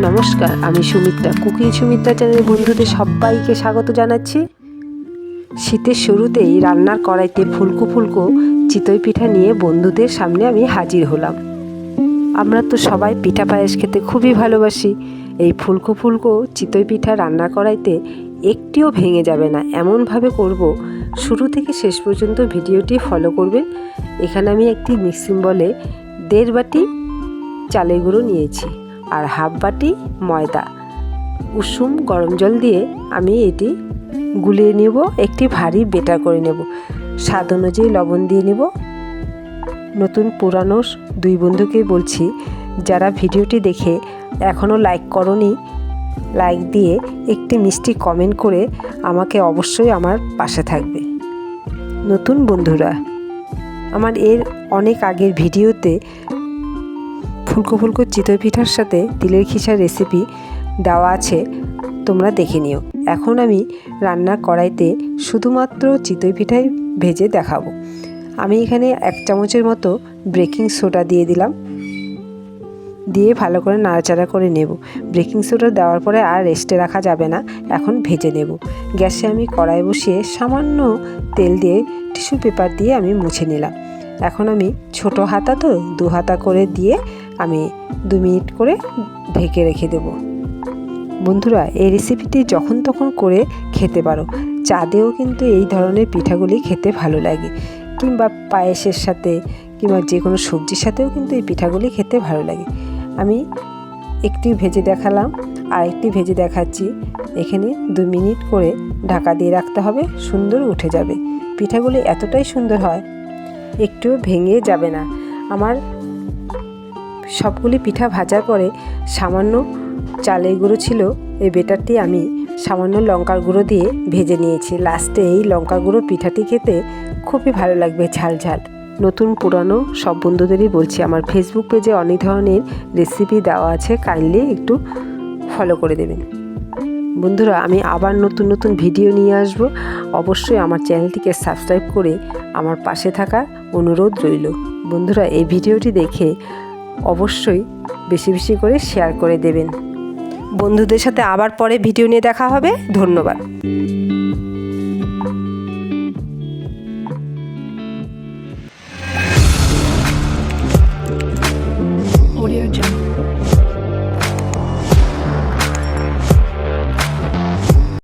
নমস্কার, আমি সুমিত্রা, কুকিং সুমিত্রা চ্যানেলে বন্ধুদের সবাইকে স্বাগত জানাচ্ছি। শীতের শুরুতেই রান্নার কড়াইতে ফুলকো ফুলকো চিতই পিঠা নিয়ে বন্ধুদের সামনে আমি হাজির হলাম। আমরা তো সবাই পিঠা পায়েস খেতে খুবই ভালোবাসি। এই ফুলকো ফুলকো চিতই পিঠা রান্নার কড়াইতে একটিও ভেঙে যাবে না, এমনভাবে করব। শুরু থেকে শেষ পর্যন্ত ভিডিওটি ফলো করবেন। এখানে আমি একটি মিক্সিং বলে 1.5 বাটি চালের গুঁড়ো নিয়েছি আর হাফ বাটি ময়দা। উষুম গরম জল দিয়ে আমি এটি গুলিয়ে নেব, একটি ভারী বেটার করে নেব। স্বাদ অনুযায়ী লবণ দিয়ে নেব। নতুন পুরানো দুই বন্ধুকে বলছি, যারা ভিডিওটি দেখে এখনও লাইক করনি, লাইক দিয়ে একটি মিষ্টি কমেন্ট করে আমাকে অবশ্যই আমার পাশে থাকবে। নতুন বন্ধুরা, আমার এর অনেক আগের ভিডিওতে ফুলকো ফুলকো চিতই পিঠার সাথে তিলের খিসার রেসিপি দেওয়া আছে, তোমরা দেখে নিও। এখন আমি রান্নার কড়াইতে শুধুমাত্র চিতই পিঠাই ভেজে দেখাবো। আমি এখানে 1 চামচের মতো বেকিং সোডা দিয়ে দিলাম, দিয়ে ভালো করে নাড়াচাড়া করে নেব। বেকিং সোডা দেওয়ার পরে আর রেস্টে রাখা যাবে না, এখন ভেজে নেব। গ্যাসে আমি কড়াই বসিয়ে সামান্য তেল দিয়ে টিস্যু পেপার দিয়ে আমি মুছে নিলাম। এখন আমি ছোট হাতা তো 2 হাতা করে দিয়ে আমি 2 মিনিট করে ঢেকে রেখে দেব। বন্ধুরা, এই রেসিপিটি যখন তখন করে খেতে পারো। চাঁদেও কিন্তু এই ধরনের পিঠাগুলি খেতে ভালো লাগে, কিংবা পায়েসের সাথে কিংবা যে কোনো সবজির সাথেও কিন্তু এই পিঠাগুলি খেতে ভালো লাগে। আমি একটি ভেজে দেখালাম, আর একটি ভেজে দেখাচ্ছি। এখানে 2 মিনিট করে ঢাকা দিয়ে রাখতে হবে, সুন্দর উঠে যাবে। পিঠাগুলি এতটাই সুন্দর হয়, একটুও ভেঙে যাবে না। আমার সবগুলি পিঠা ভাজার পরে সামান্য চালের গুঁড়ো ছিল, এই বেটারটি আমি সামান্য লঙ্কার গুঁড়ো দিয়ে ভেজে নিয়েছি। লাস্টে এই লঙ্কার গুঁড়ো পিঠাটি খেতে খুবই ভালো লাগবে, ঝাল ঝাল। নতুন পুরানো সব বন্ধুদেরই বলছি, আমার ফেসবুক পেজে অনেক ধরনের রেসিপি দেওয়া আছে, কাইন্ডলি একটু ফলো করে দেবেন। বন্ধুরা, আমি আবার নতুন নতুন ভিডিও নিয়ে আসব। অবশ্যই আমার চ্যানেলটিকে সাবস্ক্রাইব করে আমার পাশে থাকার অনুরোধ রইল। বন্ধুরা, এই ভিডিওটি দেখে অবশ্যই বেশি বেশি করে শেয়ার করে দেবেন। বন্ধুদের সাথে আবার পরে ভিডিও নিয়ে দেখা হবে। ধন্যবাদ।